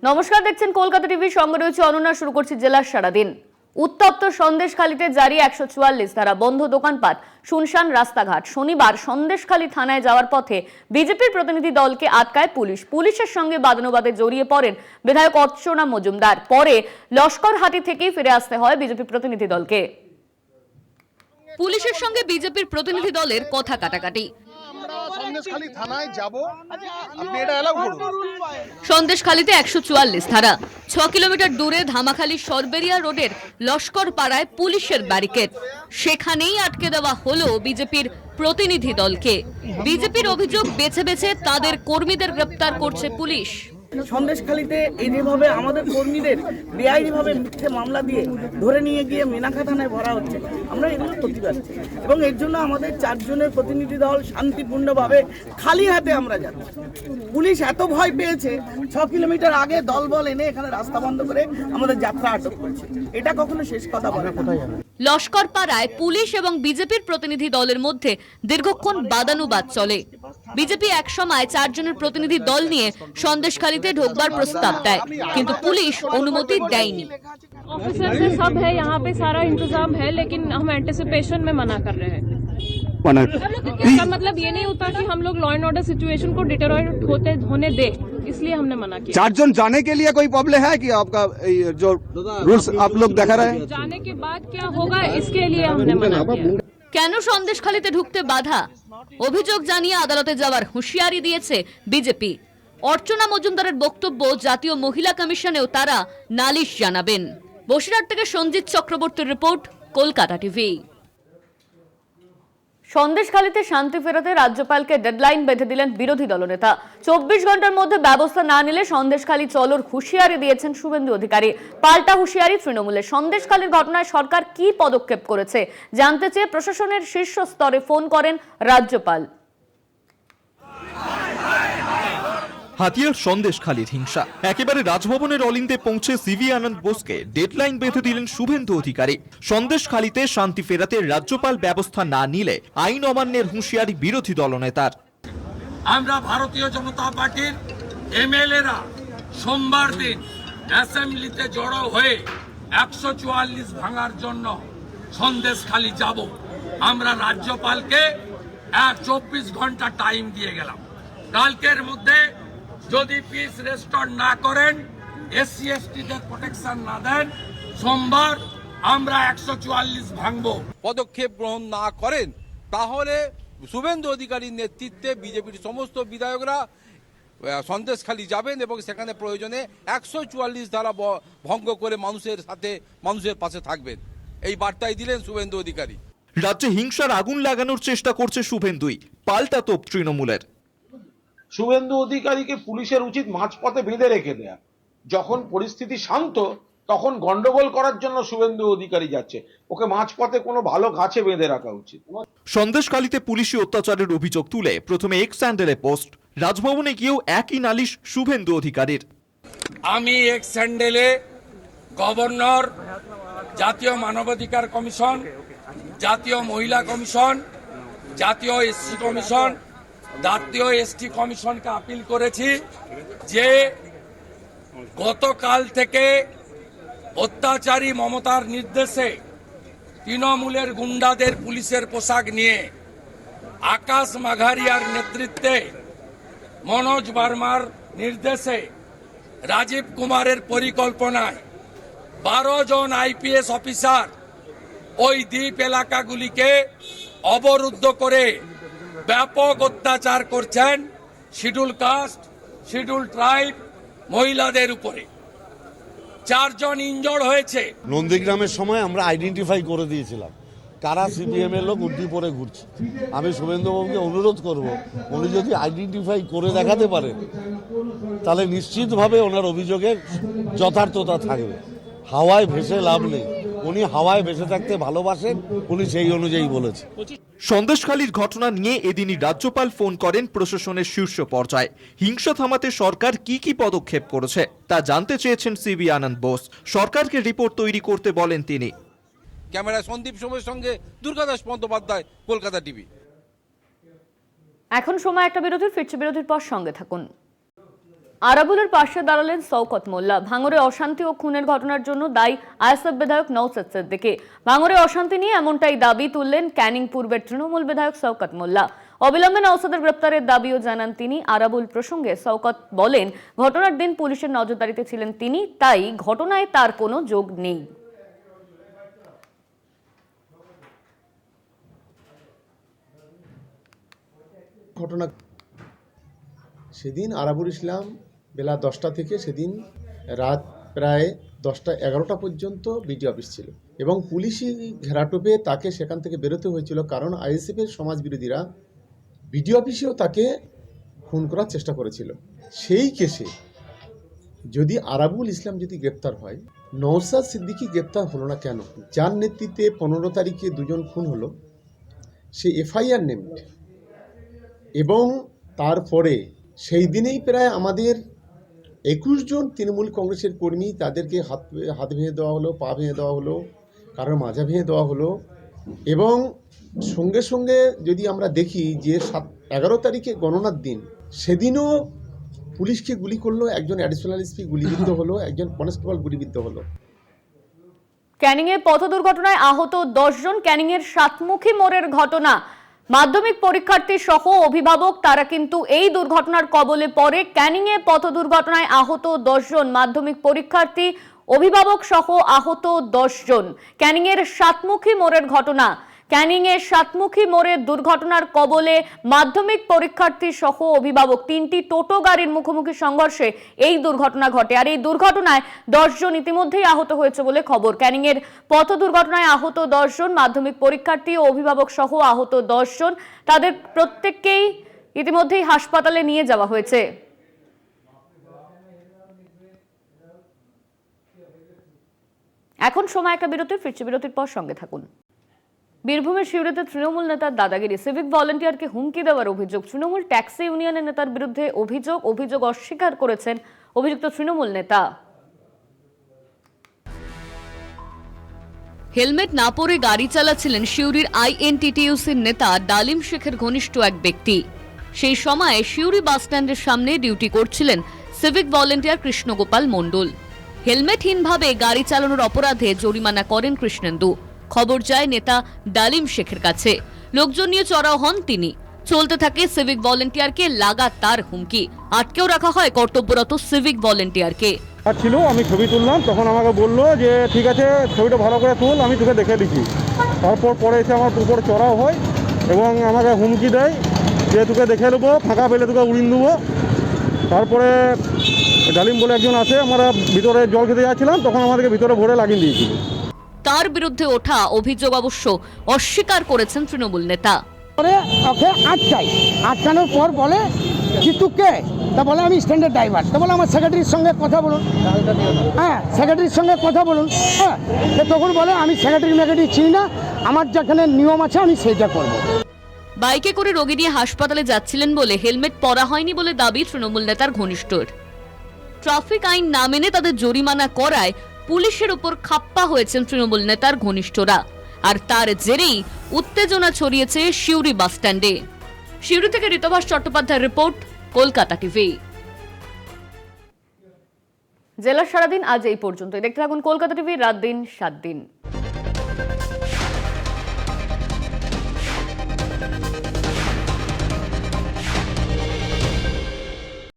নমস্কার, দেখছেন কলকাতা টিভি, সঙ্গে রয়েছে অনন্যা। শুরু করছি জেলার সারাদিন। উত্তপ্ত সন্দেশখালীতে জারি 144 ধারা, বন্ধ দোকানপাট, শুনশান রাস্তাঘাট। শনিবার সন্দেশখালী থানায় যাওয়ার পথে বিজেপির প্রতিনিধি দলকে আটকায় পুলিশ। পুলিশের সঙ্গে বাদানুবাদে জড়িয়ে পড়েন বিধায়ক অর্চনা মজুমদার। পরে লস্করহাটি থেকেই ফিরে আসতে হয় বিজেপি প্রতিনিধি দলকে। পুলিশের সঙ্গে বিজেপির প্রতিনিধি দলের কথা কাটাকাটি। সন্দেশখালী থানায় যাব, আপনি এটা এলাও করুন। সন্দেশখালীতে 144 ধারা, 6 কিলোমিটার দূরে ধামাখালী সরবেরিয়া রোডের লস্কর পাড়ায় পুলিশের ব্যারিকেড। সেখানেই আটকে দেওয়া হলো বিজেপির প্রতিনিধি দলকে। বিজেপির অভিযোগ, বেছে বেছে তাদের কর্মীদের গ্রেপ্তার করছে পুলিশ। সন্দেশখালীতে এই যেভাবে আমাদের কর্মীদের বেআইনিভাবে মিথ্যে মামলা দিয়ে ধরে নিয়ে গিয়ে মেনাকা থানায় ভরা হচ্ছে, আমরা এগুলো প্রতিবাদ করছি এবং এর জন্য আমাদের 4 জনের প্রতিনিধি দল শান্তিপূর্ণভাবে খালি হাতে আমরা যাচ্ছি। পুলিশ এত ভয় পেয়েছে, 6 কিলোমিটার আগে দলবল এনে এখানে রাস্তা বন্ধ করে আমাদের যাত্রা আটক করছে। এটা কখনো শেষ কথা বলে কোথায় যাবে। লস্কর পাড়ায় পুলিশ এবং বিজেপির প্রতিনিধি দলের মধ্যে দীর্ঘক্ষণ বাদানুবাদ চলে। বিজেপি এক সময় 4 জনের প্রতিনিধি দল নিয়ে সন্দেশখালীতে ঢোকবার প্রস্তাব দেয়, কিন্তু পুলিশ অনুমতি দেয়নি। ऑफिसर से सब है, यहाँ पे सारा इंतजाम है, लेकिन हम एंटिसिपेशन में मना कर रहे हैं। इसका मतलब ये नहीं होता कि हम लोग लॉ एंड ऑर्डर सिचुएशन को डिटेरियोरेट होने दे, इसलिए हमने मना किया। 4 जन जाने के लिए कोई प्रॉब्लम है कि आपका जो रूल्स आप लोग देखा रहे हैं? जाने के बाद क्या होगा, इसके लिए हमने मना किया। কেন সন্দেশখালীতে ঢুকতে বাধা? অভিযোগ জানিয়ে আদালতে যাওয়ার হুঁশিয়ারি দিয়েছে বিজেপি। অর্চনা মজুমদারের বক্তব্য, জাতীয় মহিলা কমিশনেও তারা নালিশ জানাবেন। বসিরহাট থেকে সঞ্জিত চক্রবর্তীর রিপোর্ট, কলকাতা টিভি। সন্দেশখালীতে শান্তি ফেরাতে রাজ্যপালকে ডেডলাইন বেঁধে দিলেন বিরোধী দলনেতা। 24 ঘন্টার মধ্যে ব্যবস্থা না নিলে সন্দেশখালী চলোর হুঁশিয়ারি দিয়েছেন শুভেন্দু অধিকারী। পাল্টা হুঁশিয়ারি তৃণমূলের। সন্দেশখালীর ঘটনায় সরকার কি পদক্ষেপ করেছে জানতে চেয়ে প্রশাসনের শীর্ষ স্তরে ফোন করেন রাজ্যপাল। হাতিয়ার সন্দেশখালীর হিংসা। একেবারে রাজভবনের অলিন্দে পৌঁছে সিভি আনন্দ বোসকে ডেডলাইন বেঁধে দিলেন শুভেন্দু অধিকারী। সন্দেশখালীতে শান্তি ফেরাতে রাজ্যপাল ব্যবস্থা না নিলে আইন অমান্যের হুঁশিয়ারি বিরোধী দলনেতার। আমরা ভারতীয় জনতা পার্টির এমএলএরা সোমবার দিন অ্যাসেম্বলিতে জড়ো হয়ে 144 ভাঙার জন্য সন্দেশখালী যাব। আমরা রাজ্যপালকে 24 ঘন্টা টাইম দিয়ে গেলাম। কালকের মধ্যে যদি পিস রেস্টোর না করেন, এসসি এসটিদের প্রোটেকশন না দেন, সোমবার আমরা 144 ভাঙবো। পদক্ষেপ গ্রহণ না করেন তাহলে শুভেন্দু অধিকারীর নেতৃত্বে বিজেপির সমস্ত বিধায়করা সন্দেশখালী যাবেন এবং সেখানে প্রয়োজনে 144 ধারা ভঙ্গ করে মানুষের পাশে থাকবেন। এই বার্তাই দিলেন শুভেন্দু অধিকারী। রাজ্যে হিংসার আগুন লাগানোর চেষ্টা করছে শুভেন্দুই। পাল্টা তোপ তৃণমূলের। শুভেন্দু অধিকারীকে পুলিশের উচিত মাঝপথে বেঁধে রেখে দেয়া। যখন পরিস্থিতি শান্ত তখন গন্ডগোল করার জন্য শুভেন্দু অধিকারী যাচ্ছে, ওকে মাঝপথে কোনো ভালো গাছে বেঁধে রাখা উচিত। সন্দেশখালীতে পুলিশি অত্যাচারের অভিযোগ তুলে প্রথমে এক্স স্যান্ডেলে পোস্ট, রাজভবনে গিয়েও একই নালিশ শুভেন্দু অধিকারীর। আমি এক্স স্যান্ডেলে গভর্নর, জাতীয় মানবাধিকার কমিশন, জাতীয় মহিলা কমিশন, জাতীয় এসসি কমিশন, জাতীয় এসটি কমিশনকে আপিল করেছি যে গতকাল থেকে অত্যাচারী মমতার নির্দেশে তৃণমূলের গুন্ডাদের পুলিশের পোশাক নিয়ে আকাশ মাঘারিয়ার নেতৃত্বে, মনোজ বার্মার নির্দেশে, রাজীব কুমারের পরিকল্পনায় 12 জন আইপিএস অফিসার ওই দ্বীপ এলাকাগুলিকে অবরুদ্ধ করে ব্যাপক অত্যাচার করছেন শিডিউল কাস্ট, শিডিউল ট্রাইব, মহিলাদের উপরে। 4 জন ইনজর্ড হয়েছে। নন্দীগ্রামের সময় আমরা আইডেন্টিফাই করে দিয়েছিলাম কারা সিপিএম এর লোক উর্দি পরে ঘুরছে। আমি শুভেন্দুবাবুকে অনুরোধ করব, উনি যদি আইডেন্টিফাই করে দেখাতে পারেন তাহলে নিশ্চিতভাবে ওনার অভিযোগের যথার্থতা থাকবে। হাওয়ায় ভেসে লাভ নেই, উনি হাওয়ায় ভেসে থাকতে ভালোবাসেন, উনি সেই অনুযায়ী বলেছেন। সন্দেশখালীর ঘটনা নিয়ে এদিনই রাজ্যপাল ফোন করেন প্রশাসনের শীর্ষ পর্যায়ে। হিংসা থামাতে সরকার কি কি পদক্ষেপ করেছে তা জানতে চেয়েছেন সিবি আনন্দ বোস। সরকারকে রিপোর্ট তৈরি করতে বলেন তিনি। ক্যামেরা সন্দীপ সোমের সঙ্গে দুর্গাদাস বন্দ্যোপাধ্যায়, কলকাতা টিভি। এখন সময় একটা বিরতির, ফিরছে বিরতির পর, সঙ্গে থাকুন। আরাবুলের পাশে দাঁড়ালেন শওকত মোল্লা। ভাঙড়ে অশান্তি ও খুনের ঘটনার জন্য দায়ী আইএসএফ বিধায়ক নওশাদ সিদ্দিকী। ভাঙড়ে অশান্তি নিয়ে এমনটাই দাবি তুললেন ক্যানিং পূর্বের তৃণমূল বিধায়ক শওকত মোল্লা। অবিলম্বে নওশাদের গ্রেপ্তারের দাবিও জানান তিনি। আরাবুল প্রসঙ্গে শওকত বলেন, ঘটনার দিন পুলিশের নজরদারিতে ছিলেন তিনি, তাই ঘটনায় তার কোনো যোগ নেই। ঘটনা সেদিন আরাবুল ইসলাম বেলা 10টা থেকে সেদিন রাত প্রায় 10টা-11টা পর্যন্ত বিডি অফিস ছিল এবং পুলিশি ঘেরাটোপে তাকে সেখান থেকে বেরোতে হয়েছিল, কারণ আইএসএফের সমাজ বিরোধীরা বিডি অফিসেও তাকে খুন করার চেষ্টা করেছিল। সেই কেসে যদি আরাবুল ইসলাম যদি গ্রেপ্তার হয়, নওশাদ সিদ্দিকী গ্রেপ্তার হলো না কেন? যার নেতৃত্বে 15 তারিখে দুজন খুন হলো, সে এফআইআর নেমেড এবং তারপরে সেই দিনেই প্রায় আমাদের 21 জন তৃণমূল কংগ্রেসের কর্মী, তাদেরকে হাত ভেঙে দেওয়া হলো, পা ভেঙে দেওয়া হলো, কারোর মাজা ভেঙে দেওয়া হলো। এবং সঙ্গে সঙ্গে যদি আমরা দেখি যে 11 তারিখে গণনার দিন, সেদিনও পুলিশকে গুলি করলো, একজন অ্যাডিশনাল এসপি গুলিবিদ্ধ হলো, একজন কনস্টেবল গুলিবিদ্ধ হলো। ক্যানিংয়ে পথ দুর্ঘটনায় আহত 10 জন। ক্যানিংয়ের সাতমুখী মোড়ের ঘটনা। মাধ্যমিক পরীক্ষার্থী সহ অভিভাবক তারা কিন্তু এই দুর্ঘটনার কবলে পড়ে। ক্যানিংয়ে পথ দুর্ঘটনায় আহত 10 জন, মাধ্যমিক পরীক্ষার্থী, অভিভাবক সহ আহত 10 জন। ক্যানিংয়ের সাতমুখী মোড়ের ঘটনা। ক্যানিংয়ে সাতমুখী মোড়ের দুর্ঘটনার কবলে মাধ্যমিক পরীক্ষার্থী সহ অভিভাবক। 3টি টোটো গাড়ির মুখোমুখি সংঘর্ষে এই দুর্ঘটনা ঘটে। আর এই দুর্ঘটনায় 10 জন ইতিমধ্যেই আহত হয়েছে বলে খবর। ক্যানিংয়ের পথ দুর্ঘটনায় আহত 10 জন, মাধ্যমিক পরীক্ষার্থী ও অভিভাবক সহ আহত 10 জন। তাদের প্রত্যেককেই ইতিমধ্যেই হাসপাতালে নিয়ে যাওয়া হয়েছে। এখন সময় একটা বিরতির, ফিরছে বিরতির পর সঙ্গে থাকুন। বীরভূমের সিউড়িতে তৃণমূল নেতার দাদাগিরি, সিভিক ভলেন্টিয়ারকে হুমকি দেওয়ার অভিযোগ। তৃণমূল ট্যাক্সি ইউনিয়নের নেতার বিরুদ্ধে অভিযোগ অস্বীকার করেছেন অভিযুক্ত তৃণমূল নেতা। হেলমেট না পরে গাড়ি চালাচ্ছিলেন সিউড়ির আইএনটিটিইউসির নেতা ডালিম শেখের ঘনিষ্ঠ এক ব্যক্তি। সেই সময় সিউড়ি বাসস্ট্যান্ডের সামনে ডিউটি করছিলেন সিভিক ভলেন্টিয়ার কৃষ্ণগোপাল মণ্ডল। হেলমেটহীনভাবে গাড়ি চালানোর অপরাধে জরিমানা করেন কৃষ্ণেন্দু। খবর যায় নেতা ডালিম শেখের কাছে। লোকজন নিয়ে চড়াও হন তিনি। চলতে থাকে সিভিক ভলেন্টিয়ারকে লাগাতার হুমকি। আটকেও রাখা হয় কর্তব্যরত সিভিক ভলেন্টিয়ারকে। ছিল, আমি ছবি তুললাম, তখন আমাকে বললো যে ঠিক আছে ছবিটা ভালো করে তুল, আমি তোকে দেখে দিচ্ছি। তারপর পরে এসে আমার উপর চড়াও হয় এবং আমাকে হুমকি দেয় যে তোকে দেখে নেবো, ফাঁকা পেলে তোকে উড়িয়ে দেবো। তারপরে ডালিম বলে একজন আছে, আমরা ভিতরে জল খেতে যাচ্ছিলাম, তখন আমাদেরকে ভিতরে ভরে লাগিয়ে দিয়েছিল। তার বিরুদ্ধে ওঠা অভিযোগ অবশ্য অস্বীকার করেছেন তৃণমূল নেতা। ওকে আটকানোর পর বলে কি তুই কে? তা বলে আমি স্ট্যান্ডার্ড ড্রাইভার। তা বলে আমার সেক্রেটারির সঙ্গে কথা বলুন। হ্যাঁ, সেক্রেটারির সঙ্গে কথা বলুন। হ্যাঁ, তখন বলে আমি সেক্রেটারি চিনি না, আমার যেখানে নিয়ম আছে আমি সেইটা করব। বাইকে করে রোগী নিয়ে হাসপাতালে যাচ্ছিলেন বলে হেলমেট পরা হয়নি বলে দাবি তৃণমূল নেতার ঘনিষ্ঠর। ট্রাফিক আইন না মেনে তাদের জরিমানা করায় পুলিশের উপর খাপ্পা হয়েছেন তৃণমূল নেতার ঘনিষ্ঠরা। আর তার জেরেই উত্তেজনা ছড়িয়েছে সিউড়ি বাসস্ট্যান্ডে। সিউড়ি থেকে ঋতবাস চট্টোপাধ্যায়ের রিপোর্ট, কলকাতা টিভি। জেলার সারাদিন আজ এই পর্যন্ত। দেখতে থাকুন কলকাতা টিভি, রাত দিন 7 দিন।